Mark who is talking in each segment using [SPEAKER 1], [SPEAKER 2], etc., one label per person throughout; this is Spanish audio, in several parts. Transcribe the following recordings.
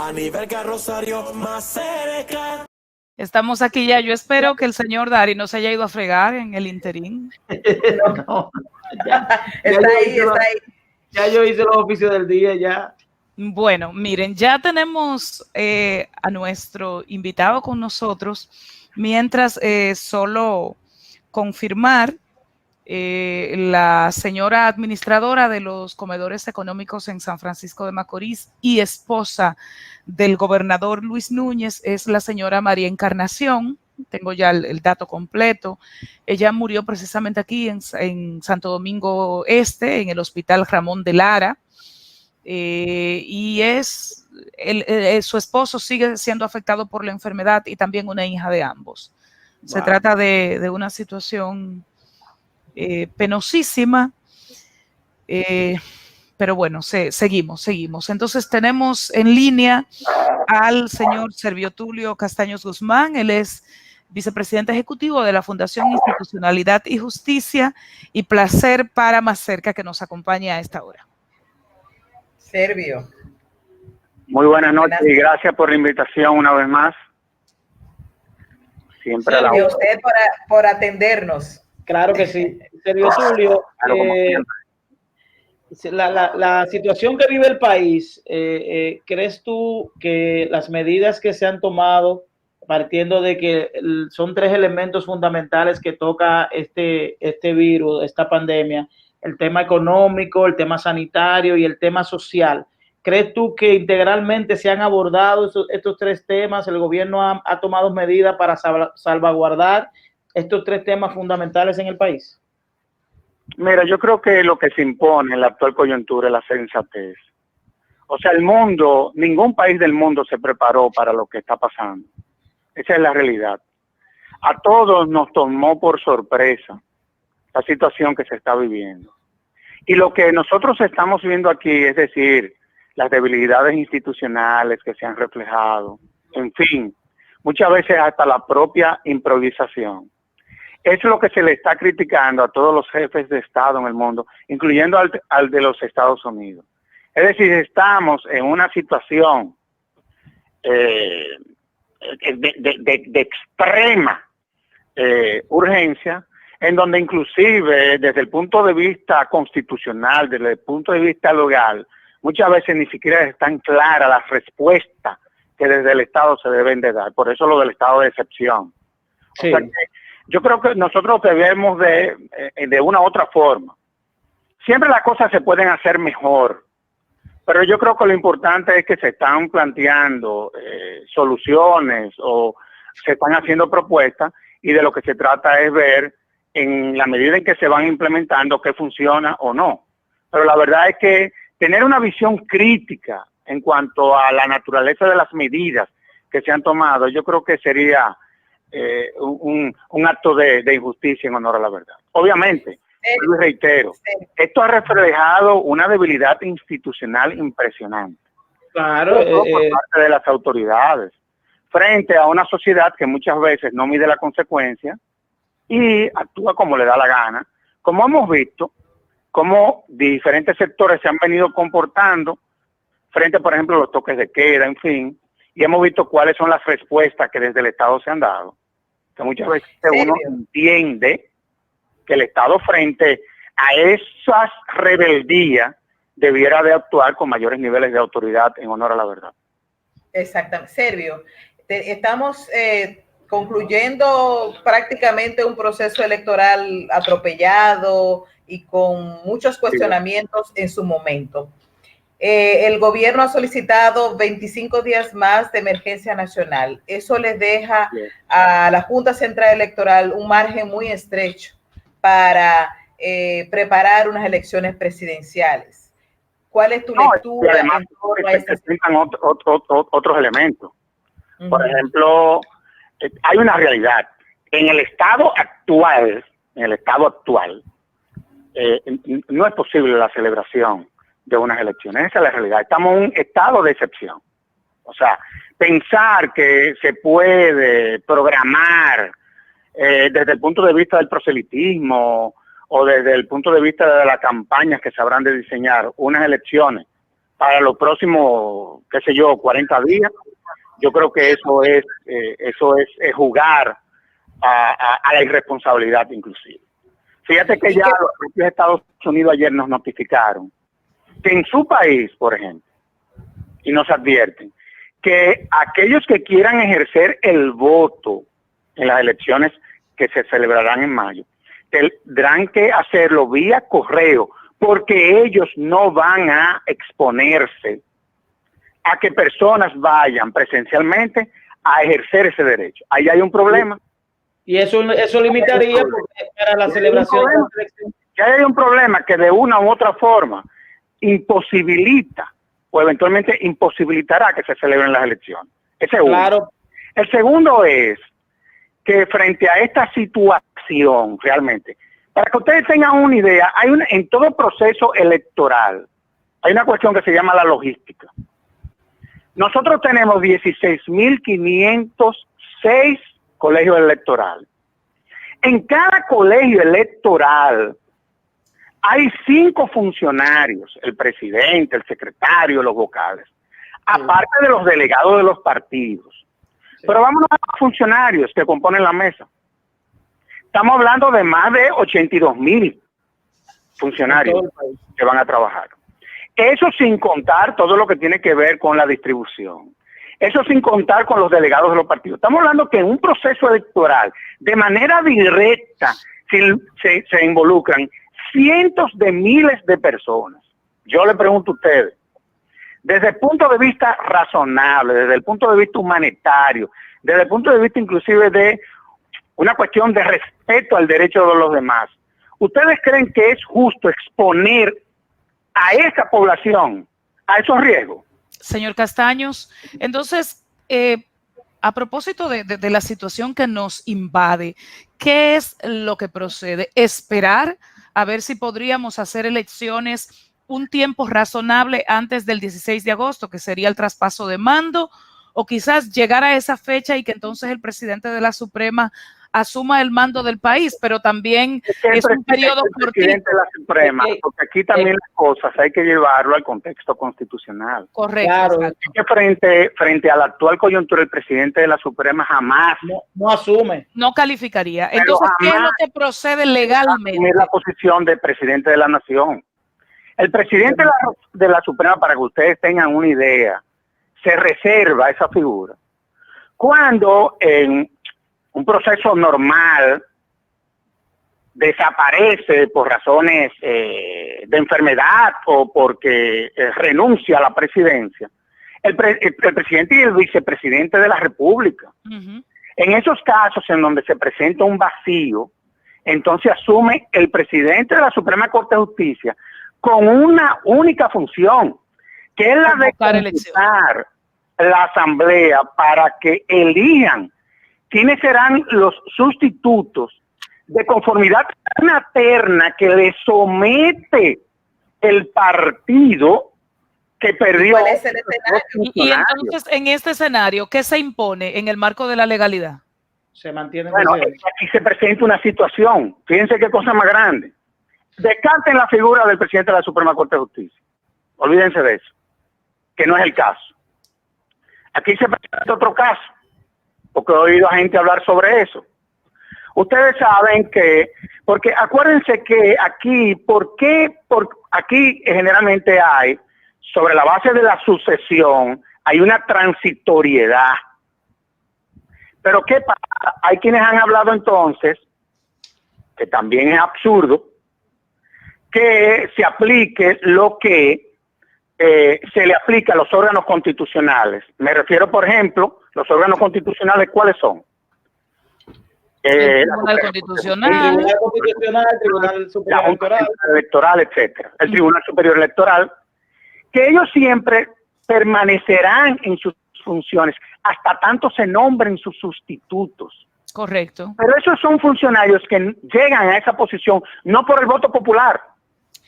[SPEAKER 1] A nivel Rosario más cerca.
[SPEAKER 2] Estamos aquí ya. Yo espero que el señor Dari no se haya ido a fregar en el interín.
[SPEAKER 3] No, está ahí. Ya yo hice los oficios del día ya.
[SPEAKER 2] Bueno, miren, ya tenemos a nuestro invitado con nosotros. Mientras solo confirmar la señora administradora de los comedores económicos en San Francisco de Macorís y esposa del gobernador Luis Núñez es la señora María Encarnación. Tengo ya el dato completo. Ella murió precisamente aquí en Santo Domingo Este, en el Hospital Ramón de Lara. Y su esposo sigue siendo afectado por la enfermedad y también una hija de ambos. Wow. Se trata de una situación penosísima, pero bueno, seguimos. Entonces tenemos en línea al señor Servio Tulio Castaños Guzmán. Él es vicepresidente ejecutivo de la Fundación Institucionalidad y Justicia, y placer para Más Cerca que nos acompañe a esta hora.
[SPEAKER 4] Servio.
[SPEAKER 5] Muy buenas noches y gracias por la invitación una vez más.
[SPEAKER 4] Siempre a usted por atendernos.
[SPEAKER 3] Claro que sí. Servio Tulio, la situación que vive el país, ¿crees tú que las medidas que se han tomado, partiendo de que son tres elementos fundamentales que toca este virus, esta pandemia, el tema económico, el tema sanitario y el tema social, ¿crees tú que integralmente se han abordado estos tres temas? ¿El gobierno ha tomado medidas para salvaguardar estos tres temas fundamentales en el país?
[SPEAKER 5] Mira, yo creo que lo que se impone en la actual coyuntura es la sensatez. O sea, el mundo, ningún país del mundo se preparó para lo que está pasando. Esa es la realidad. A todos nos tomó por sorpresa la situación que se está viviendo. Y lo que nosotros estamos viendo aquí, es decir, las debilidades institucionales que se han reflejado, en fin, muchas veces hasta la propia improvisación. Es lo que se le está criticando a todos los jefes de Estado en el mundo, incluyendo al de los Estados Unidos. Es decir, estamos en una situación de extrema urgencia, en donde inclusive desde el punto de vista constitucional, desde el punto de vista legal, muchas veces ni siquiera están claras las respuestas que desde el Estado se deben de dar. Por eso lo del estado de excepción. Sí. O sea que yo creo que nosotros debemos de una u otra forma. Siempre las cosas se pueden hacer mejor, pero yo creo que lo importante es que se están planteando soluciones o se están haciendo propuestas, y de lo que se trata es ver en la medida en que se van implementando qué funciona o no. Pero la verdad es que tener una visión crítica en cuanto a la naturaleza de las medidas que se han tomado, yo creo que sería un acto de injusticia en honor a la verdad. Obviamente, yo reitero, esto ha reflejado una debilidad institucional impresionante.
[SPEAKER 3] Claro,
[SPEAKER 5] por parte de las autoridades, frente a una sociedad que muchas veces no mide la consecuencia y actúa como le da la gana, como hemos visto, cómo diferentes sectores se han venido comportando frente, por ejemplo, a los toques de queda, en fin, y hemos visto cuáles son las respuestas que desde el Estado se han dado, que muchas veces uno entiende que el Estado frente a esas rebeldías debiera de actuar con mayores niveles de autoridad en honor a la verdad.
[SPEAKER 4] Exactamente. Servio, estamos concluyendo prácticamente un proceso electoral atropellado y con muchos cuestionamientos en su momento. El gobierno ha solicitado 25 días más de emergencia nacional. Eso les deja a la Junta Central Electoral un margen muy estrecho para preparar unas elecciones presidenciales. ¿Cuál es tu lectura?
[SPEAKER 5] Y además se presentan otros elementos. Por ejemplo, hay una realidad. En el estado actual, no es posible la celebración de unas elecciones. Esa es la realidad. Estamos en un estado de excepción. O sea, pensar que se puede programar desde el punto de vista del proselitismo o desde el punto de vista de las campañas que se habrán de diseñar unas elecciones para los próximos, qué sé yo, 40 días. Yo creo que eso es jugar a la irresponsabilidad inclusive. Fíjate que ya los propios Estados Unidos ayer nos notificaron que en su país, por ejemplo, y nos advierten que aquellos que quieran ejercer el voto en las elecciones que se celebrarán en mayo, tendrán que hacerlo vía correo, porque ellos no van a exponerse a que personas vayan presencialmente a ejercer ese derecho. Ahí hay un problema.
[SPEAKER 3] Y eso limitaría para la celebración de la elección.
[SPEAKER 5] Ya hay un problema que de una u otra forma imposibilita o eventualmente imposibilitará que se celebren las elecciones. Ese es uno.
[SPEAKER 3] Claro.
[SPEAKER 5] El segundo es que frente a esta situación realmente, para que ustedes tengan una idea, en todo proceso electoral hay una cuestión que se llama la logística. Nosotros tenemos 16.506 colegios electorales. En cada colegio electoral hay 5 funcionarios, el presidente, el secretario, los vocales, aparte de los delegados de los partidos. Sí. Pero vámonos a los funcionarios que componen la mesa. Estamos hablando de más de 82.000 funcionarios que van a trabajar. Eso sin contar todo lo que tiene que ver con la distribución. Eso sin contar con los delegados de los partidos. Estamos hablando que en un proceso electoral, de manera directa, se involucran cientos de miles de personas. Yo le pregunto a ustedes, desde el punto de vista razonable, desde el punto de vista humanitario, desde el punto de vista inclusive de una cuestión de respeto al derecho de los demás, ¿ustedes creen que es justo exponer a esa población a esos riesgos?
[SPEAKER 2] Señor Castaños, entonces, a propósito de la situación que nos invade, ¿qué es lo que procede? ¿Esperar a ver si podríamos hacer elecciones un tiempo razonable antes del 16 de agosto, que sería el traspaso de mando, o quizás llegar a esa fecha y que entonces el presidente de la Suprema asuma el mando del país, pero también es un periodo cortito?
[SPEAKER 5] Presidente de la Suprema, porque aquí también las cosas hay que llevarlo al contexto constitucional.
[SPEAKER 2] Correcto.
[SPEAKER 3] Claro.
[SPEAKER 5] Que frente a la actual coyuntura, el presidente de la Suprema jamás
[SPEAKER 3] no asume.
[SPEAKER 2] No calificaría. Entonces, ¿qué es lo que procede legalmente?
[SPEAKER 5] Es la posición del presidente de la Nación. El presidente de la Suprema, para que ustedes tengan una idea, se reserva esa figura cuando en un proceso normal desaparece por razones de enfermedad o porque renuncia a la presidencia, el presidente y el vicepresidente de la República. En esos casos en donde se presenta un vacío, entonces asume el presidente de la Suprema Corte de Justicia con una única función, que es la de convocar la Asamblea para que elijan quiénes serán los sustitutos de conformidad a una terna que le somete el partido que perdió.
[SPEAKER 4] ¿Cuál es el escenario?
[SPEAKER 2] Y entonces, en este escenario, ¿qué se impone en el marco de la legalidad?
[SPEAKER 3] Se mantiene.
[SPEAKER 5] Bueno, aquí se presenta una situación. Fíjense qué cosa más grande. Descarten la figura del presidente de la Suprema Corte de Justicia. Olvídense de eso, que no es el caso. Aquí se presenta otro caso, porque he oído a gente hablar sobre eso. Ustedes saben que, porque acuérdense que aquí, aquí generalmente hay, sobre la base de la sucesión, hay una transitoriedad. Pero ¿qué pasa? Hay quienes han hablado entonces, que también es absurdo, que se aplique lo que se le aplica a los órganos constitucionales. Me refiero, por ejemplo, los órganos constitucionales, ¿cuáles son?
[SPEAKER 2] El Tribunal Constitucional,
[SPEAKER 3] el Tribunal Superior
[SPEAKER 5] Electoral, etcétera. El Tribunal Superior Electoral, que ellos siempre permanecerán en sus funciones hasta tanto se nombren sus sustitutos.
[SPEAKER 2] Correcto.
[SPEAKER 5] Pero esos son funcionarios que llegan a esa posición no por el voto popular.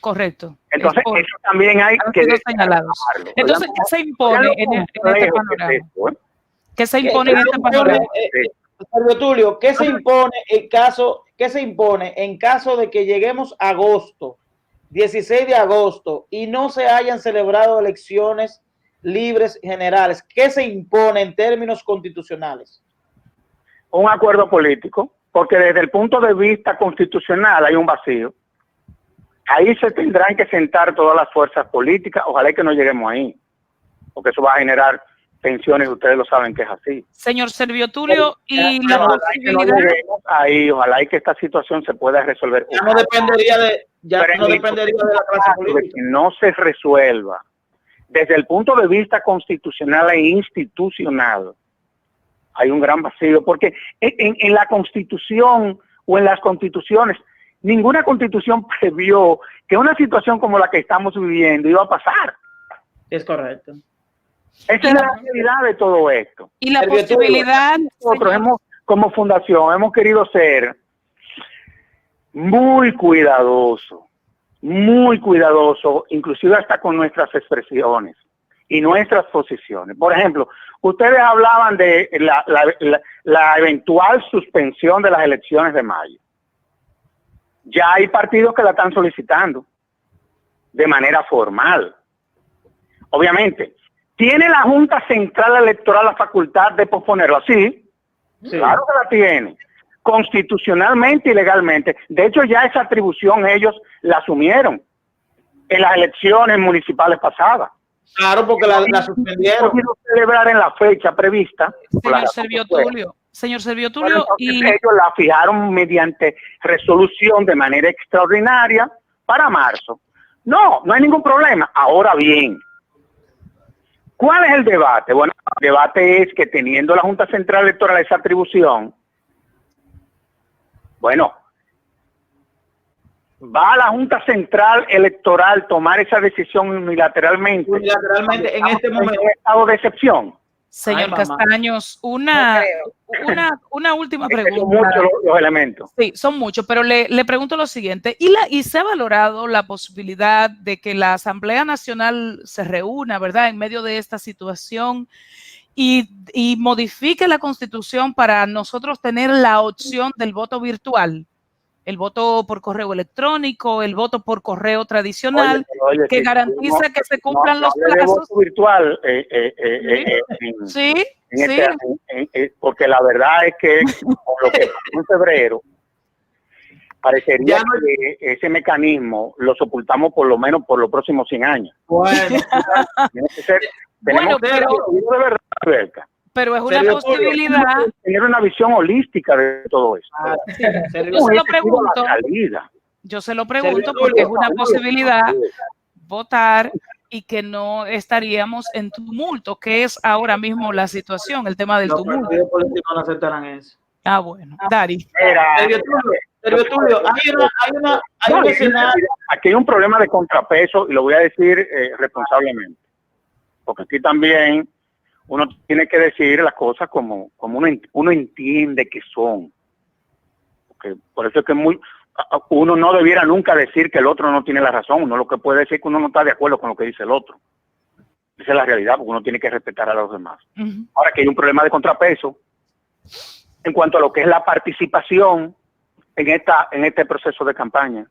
[SPEAKER 2] Correcto.
[SPEAKER 5] Entonces, eso también hay que
[SPEAKER 2] señalados. Entonces, ¿qué se impone en este panorama? ¿Qué se impone en este panorama?
[SPEAKER 3] Sergio Tulio, ¿qué se impone en caso de que lleguemos a agosto 16 de agosto y no se hayan celebrado elecciones libres generales, ¿qué se impone en términos constitucionales?
[SPEAKER 5] Un acuerdo político, porque desde el punto de vista constitucional hay un vacío. Ahí se tendrán que sentar todas las fuerzas políticas, ojalá que no lleguemos ahí, porque eso va a generar tensiones, ustedes lo saben que es así.
[SPEAKER 2] Señor Servio Tulio, y la
[SPEAKER 5] ojalá
[SPEAKER 2] posibilidad...
[SPEAKER 5] que no lleguemos ahí, ojalá que esta situación se pueda resolver.
[SPEAKER 3] Ya no dependería de la clase política.
[SPEAKER 5] Que no se resuelva desde el punto de vista constitucional e institucional. Hay un gran vacío, porque en la Constitución o en las constituciones, ninguna constitución previó que una situación como la que estamos viviendo iba a pasar.
[SPEAKER 3] Es correcto.
[SPEAKER 5] Esa es la realidad de todo esto.
[SPEAKER 2] Y la posibilidad...
[SPEAKER 5] Nosotros como fundación hemos querido ser muy cuidadosos, inclusive hasta con nuestras expresiones y nuestras posiciones. Por ejemplo, ustedes hablaban de la eventual suspensión de las elecciones de mayo. Ya hay partidos que la están solicitando de manera formal. Obviamente, ¿tiene la Junta Central Electoral la facultad de posponerlo? Sí, claro que la tiene. Constitucionalmente y legalmente. De hecho, ya esa atribución ellos la asumieron en las elecciones municipales pasadas.
[SPEAKER 3] Claro, porque la suspendieron.
[SPEAKER 5] No celebrar en la fecha prevista.
[SPEAKER 2] Señor Servio Tulio,
[SPEAKER 5] y ellos la fijaron mediante resolución de manera extraordinaria para marzo. No hay ningún problema. Ahora bien, ¿cuál es el debate? Bueno, el debate es que teniendo la Junta Central Electoral esa atribución, bueno, ¿va a la Junta Central Electoral tomar esa decisión unilateralmente?
[SPEAKER 3] Unilateralmente en este momento.
[SPEAKER 5] ¿En estado de excepción?
[SPEAKER 2] Señor Castaños, una última pregunta.
[SPEAKER 5] Son muchos los elementos.
[SPEAKER 2] Sí, son muchos, pero le pregunto lo siguiente. ¿Y se ha valorado la posibilidad de que la Asamblea Nacional se reúna, verdad, en medio de esta situación y modifique la Constitución para nosotros tener la opción del voto virtual? El voto por correo electrónico, el voto por correo tradicional, que garantiza que se cumplan los plazos.
[SPEAKER 5] Voto virtual, porque la verdad es que con lo que pasó en febrero, parecería que ese mecanismo lo sepultamos por lo menos por los próximos 100 años.
[SPEAKER 3] Bueno,
[SPEAKER 2] pero es una posibilidad.
[SPEAKER 5] Tener una visión holística de todo eso.
[SPEAKER 2] Yo se lo pregunto porque es una posibilidad votar y que no estaríamos en tumulto, que es ahora mismo la situación, el tema del tumulto.
[SPEAKER 3] Los partidos políticos no aceptarán eso.
[SPEAKER 2] Ah, bueno, Dari.
[SPEAKER 5] Aquí hay un problema de contrapeso y lo voy a decir responsablemente, porque aquí también uno tiene que decir las cosas como uno entiende que son. Porque por eso es que uno no debiera nunca decir que el otro no tiene la razón. Uno lo que puede decir es que uno no está de acuerdo con lo que dice el otro. Esa es la realidad, porque uno tiene que respetar a los demás. Ahora que hay un problema de contrapeso en cuanto a lo que es la participación en este proceso de campaña.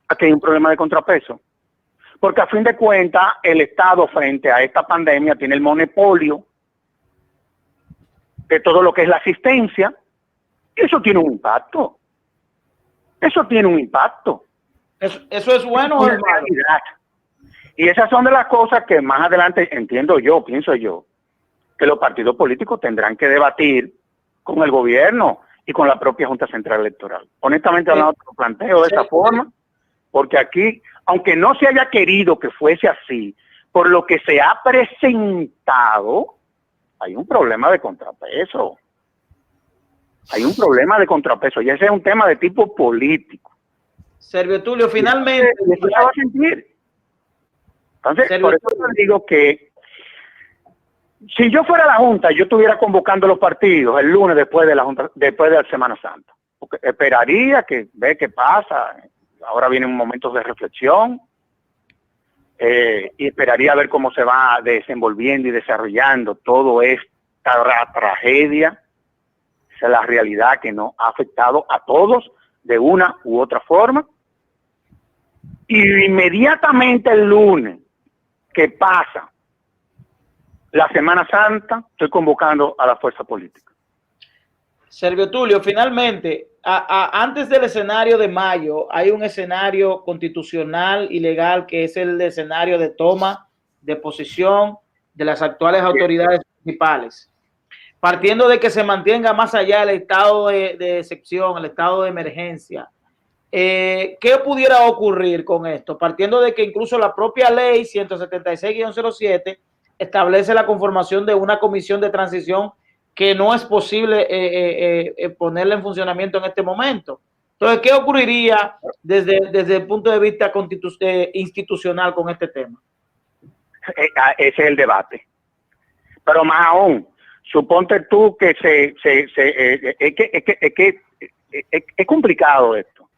[SPEAKER 5] Aquí hay un problema de contrapeso. Porque a fin de cuentas, el Estado frente a esta pandemia tiene el monopolio de todo lo que es la asistencia, y eso tiene un impacto. Eso es bueno o es malo. Y esas son de las cosas que más adelante, pienso yo, que los partidos políticos tendrán que debatir con el gobierno y con la propia Junta Central Electoral. Honestamente, hablando, lo planteo de esa forma, porque aquí, aunque no se haya querido que fuese así, por lo que se ha presentado, hay un problema de contrapeso. Y ese es un tema de tipo político.
[SPEAKER 3] Servio Tulio, finalmente.
[SPEAKER 5] Eso se va a sentir. Entonces, por eso te digo que si yo fuera la Junta, yo estuviera convocando los partidos el lunes después de la Semana Santa. Porque esperaría que ve qué pasa. Ahora vienen momentos de reflexión. Y esperaría ver cómo se va desenvolviendo y desarrollando todo esta tragedia. Esa es la realidad que nos ha afectado a todos de una u otra forma. Y inmediatamente el lunes que pasa la Semana Santa, estoy convocando a la fuerza política.
[SPEAKER 3] Servio Tulio, finalmente, antes del escenario de mayo, hay un escenario constitucional y legal que es el escenario de toma de posición de las actuales autoridades municipales. Partiendo de que se mantenga más allá el estado de excepción, el estado de emergencia, ¿qué pudiera ocurrir con esto? Partiendo de que incluso la propia ley 176-07 establece la conformación de una comisión de transición que no es posible ponerla en funcionamiento en este momento. Entonces, ¿qué ocurriría desde el punto de vista institucional con este tema?
[SPEAKER 5] Ese es el debate. Pero más aún, suponte tú que es complicado esto.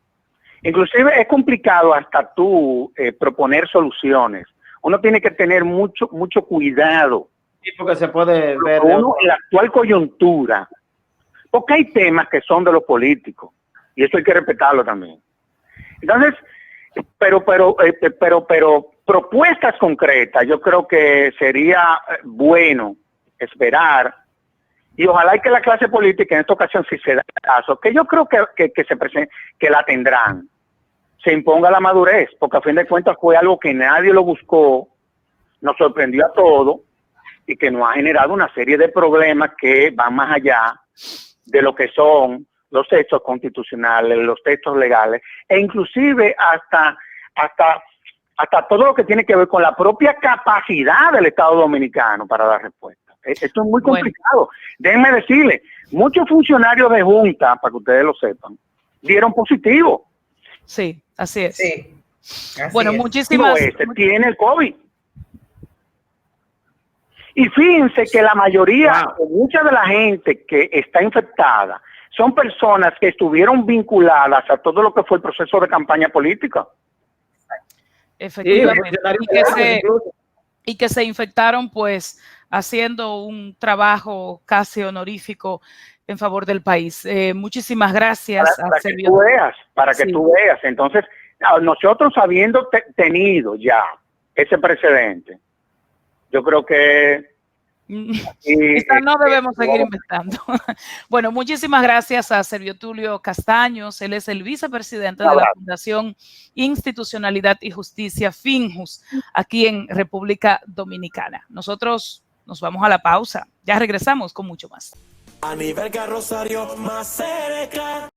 [SPEAKER 5] Inclusive es complicado hasta tú proponer soluciones. Uno tiene que tener mucho cuidado.
[SPEAKER 3] Sí, porque se puede ver
[SPEAKER 5] en la actual coyuntura, porque hay temas que son de los políticos y eso hay que respetarlo también. Entonces, pero propuestas concretas, yo creo que sería bueno esperar y ojalá que la clase política en esta ocasión, si se da caso, que yo creo que se presente, que la tendrán, se imponga la madurez, porque a fin de cuentas fue algo que nadie lo buscó, nos sorprendió a todos y que nos ha generado una serie de problemas que van más allá de lo que son los textos constitucionales, los textos legales, e inclusive hasta todo lo que tiene que ver con la propia capacidad del Estado Dominicano para dar respuesta. Esto es muy complicado. Bueno. Déjenme decirles, muchos funcionarios de Junta, para que ustedes lo sepan, dieron positivo.
[SPEAKER 2] Sí, así es.
[SPEAKER 4] Sí. Así
[SPEAKER 2] bueno,
[SPEAKER 4] es.
[SPEAKER 2] muchísimas...
[SPEAKER 5] tiene el COVID. Y fíjense que la mayoría, mucha de la gente que está infectada, son personas que estuvieron vinculadas a todo lo que fue el proceso de campaña política.
[SPEAKER 2] Efectivamente. Y que se infectaron, pues, haciendo un trabajo casi honorífico en favor del país. Muchísimas gracias.
[SPEAKER 5] Para que tú veas. Entonces, nosotros habiendo tenido ya ese precedente, yo creo que
[SPEAKER 2] no debemos seguir inventando. Bueno, muchísimas gracias a Servio Tulio Castaños. Él es el vicepresidente de la Fundación Institucionalidad y Justicia, FINJUS, aquí en República Dominicana. Nosotros nos vamos a la pausa. Ya regresamos con mucho más.
[SPEAKER 1] A nivel Rosario más cerca.